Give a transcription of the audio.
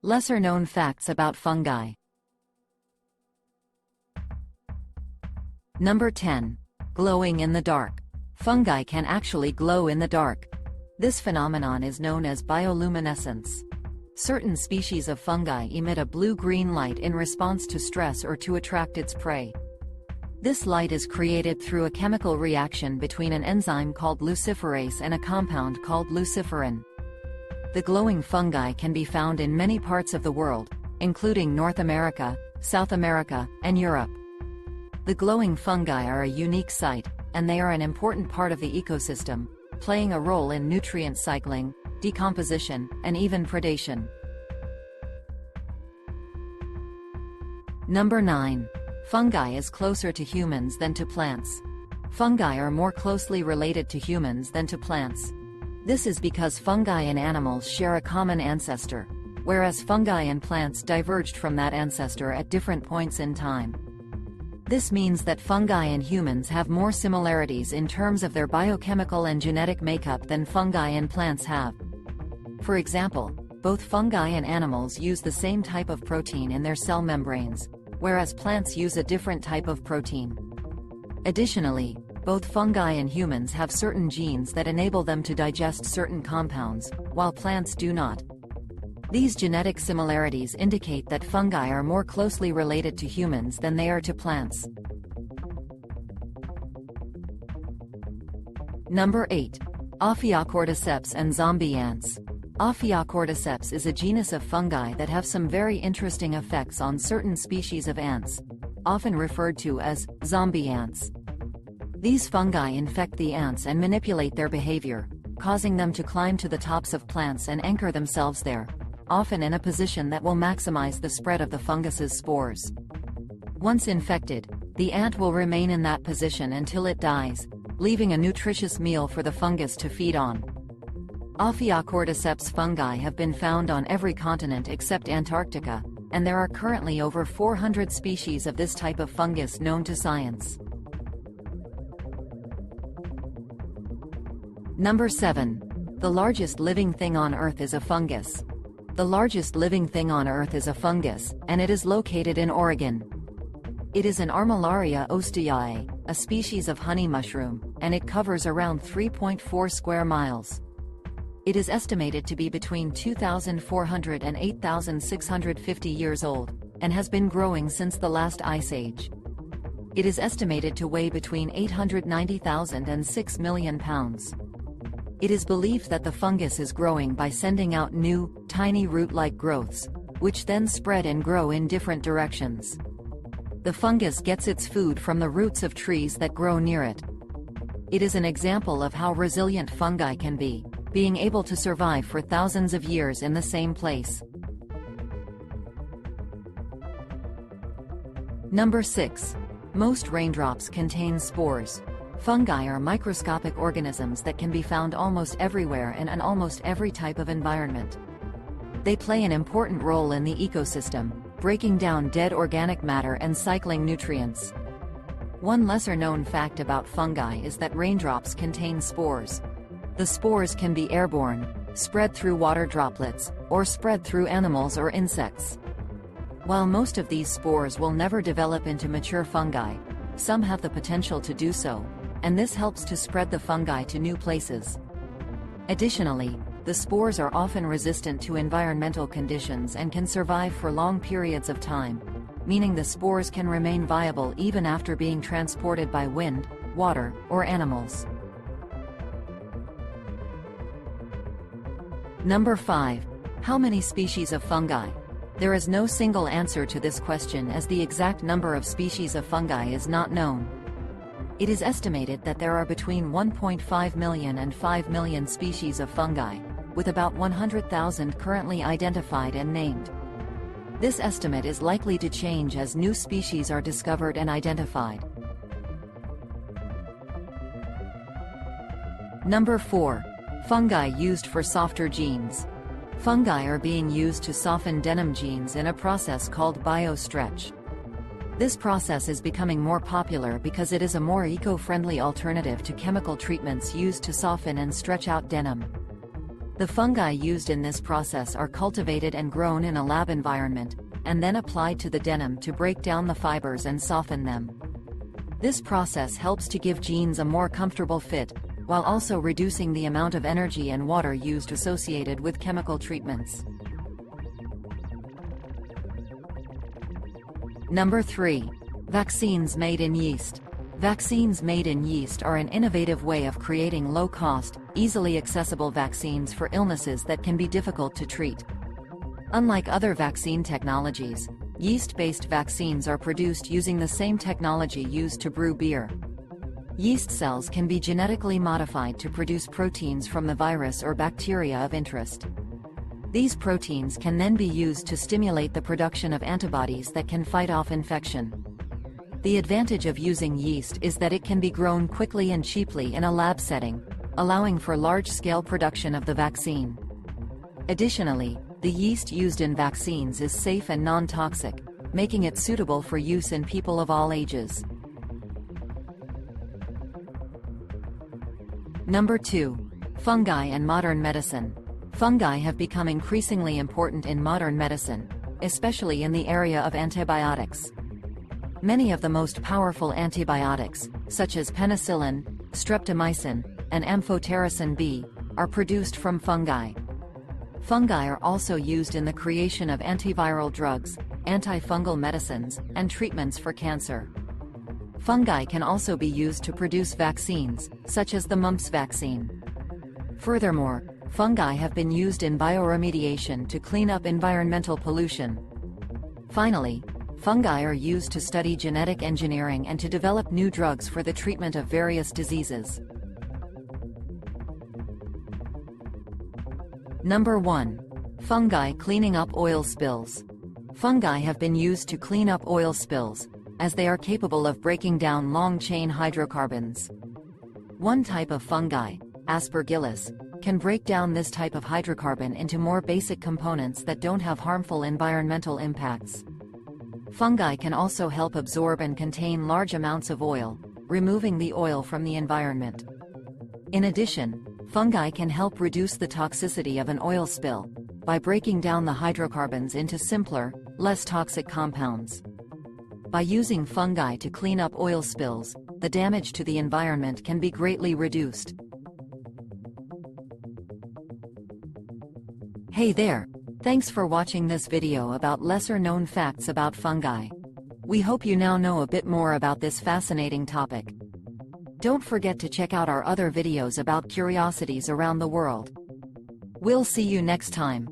Lesser-known facts about fungi. Number 10. Glowing in the dark. Fungi can actually glow in the dark. This phenomenon is known as bioluminescence. Certain species of fungi emit a blue-green light in response to stress or to attract its prey. This light is created through a chemical reaction between an enzyme called luciferase and a compound called luciferin. The glowing fungi can be found in many parts of the world, including North America, South America, and Europe. The glowing fungi are a unique sight, and they are an important part of the ecosystem, playing a role in nutrient cycling, decomposition, and even predation. Number 9. Fungi is closer to humans than to plants. Fungi are more closely related to humans than to plants. This is because fungi and animals share a common ancestor, whereas fungi and plants diverged from that ancestor at different points in time. This means that fungi and humans have more similarities in terms of their biochemical and genetic makeup than fungi and plants have. For example, both fungi and animals use the same type of protein in their cell membranes, whereas plants use a different type of protein. Additionally, both fungi and humans have certain genes that enable them to digest certain compounds, while plants do not. These genetic similarities indicate that fungi are more closely related to humans than they are to plants. Number 8. OPHIOCORDYCEPS and zombie ants. OPHIOCORDYCEPS is a genus of fungi that have some very interesting effects on certain species of ants, often referred to as zombie ants. These fungi infect the ants and manipulate their behavior, causing them to climb to the tops of plants and anchor themselves there, often in a position that will maximize the spread of the fungus's spores. Once infected, the ant will remain in that position until it dies, leaving a nutritious meal for the fungus to feed on. OPHIOCORDYCEPS fungi have been found on every continent except Antarctica, and there are currently over 400 species of this type of fungus known to science. Number 7. The largest living thing on Earth is a fungus. The largest living thing on Earth is a fungus, and it is located in Oregon. It is an Armillaria osteae, a species of honey mushroom, and it covers around 3.4 square miles. It is estimated to be between 2,400 and 8,650 years old, and has been growing since the last ice age. It is estimated to weigh between 890,000 and 6 million pounds. It is believed that the fungus is growing by sending out new, tiny root-like growths, which then spread and grow in different directions. The fungus gets its food from the roots of trees that grow near it. It is an example of how resilient fungi can be, being able to survive for thousands of years in the same place. Number 6. Most raindrops contain spores. Fungi are microscopic organisms that can be found almost everywhere and in almost every type of environment. They play an important role in the ecosystem, breaking down dead organic matter and cycling nutrients. One lesser-known fact about fungi is that raindrops contain spores. The spores can be airborne, spread through water droplets, or spread through animals or insects. While most of these spores will never develop into mature fungi, some have the potential to do so, and this helps to spread the fungi to new places. Additionally, the spores are often resistant to environmental conditions and can survive for long periods of time, meaning the spores can remain viable even after being transported by wind, water, or animals. Number 5. How many species of fungi? There is no single answer to this question as the exact number of species of fungi is not known. It is estimated that there are between 1.5 million and 5 million species of fungi, with about 100,000 currently identified and named. This estimate is likely to change as new species are discovered and identified. Number 4. Fungi used for softer genes. Fungi are being used to soften denim genes in a process called biostretch. This process is becoming more popular because it is a more eco-friendly alternative to chemical treatments used to soften and stretch out denim. The fungi used in this process are cultivated and grown in a lab environment, and then applied to the denim to break down the fibers and soften them. This process helps to give jeans a more comfortable fit, while also reducing the amount of energy and water used associated with chemical treatments. Number 3. Vaccines made in yeast. Vaccines made in yeast are an innovative way of creating low-cost, easily accessible vaccines for illnesses that can be difficult to treat. Unlike other vaccine technologies, yeast-based vaccines are produced using the same technology used to brew beer. Yeast cells can be genetically modified to produce proteins from the virus or bacteria of interest. These proteins can then be used to stimulate the production of antibodies that can fight off infection. The advantage of using yeast is that it can be grown quickly and cheaply in a lab setting, allowing for large-scale production of the vaccine. Additionally, the yeast used in vaccines is safe and non-toxic, making it suitable for use in people of all ages. Number 2. Fungi and modern medicine. Fungi have become increasingly important in modern medicine, especially in the area of antibiotics. Many of the most powerful antibiotics, such as penicillin, streptomycin, and amphotericin B, are produced from fungi. Fungi are also used in the creation of antiviral drugs, antifungal medicines, and treatments for cancer. Fungi can also be used to produce vaccines, such as the mumps vaccine. Furthermore, fungi have been used in bioremediation to clean up environmental pollution. Finally, fungi are used to study genetic engineering and to develop new drugs for the treatment of various diseases. Number 1. Fungi cleaning up oil spills. Fungi have been used to clean up oil spills, as they are capable of breaking down long-chain hydrocarbons. One type of fungi, Aspergillus, can break down this type of hydrocarbon into more basic components that don't have harmful environmental impacts. Fungi can also help absorb and contain large amounts of oil, removing the oil from the environment. In addition, fungi can help reduce the toxicity of an oil spill by breaking down the hydrocarbons into simpler, less toxic compounds. By using fungi to clean up oil spills, the damage to the environment can be greatly reduced. Hey there! Thanks for watching this video about lesser-known facts about fungi. We hope you now know a bit more about this fascinating topic. Don't forget to check out our other videos about curiosities around the world. We'll see you next time.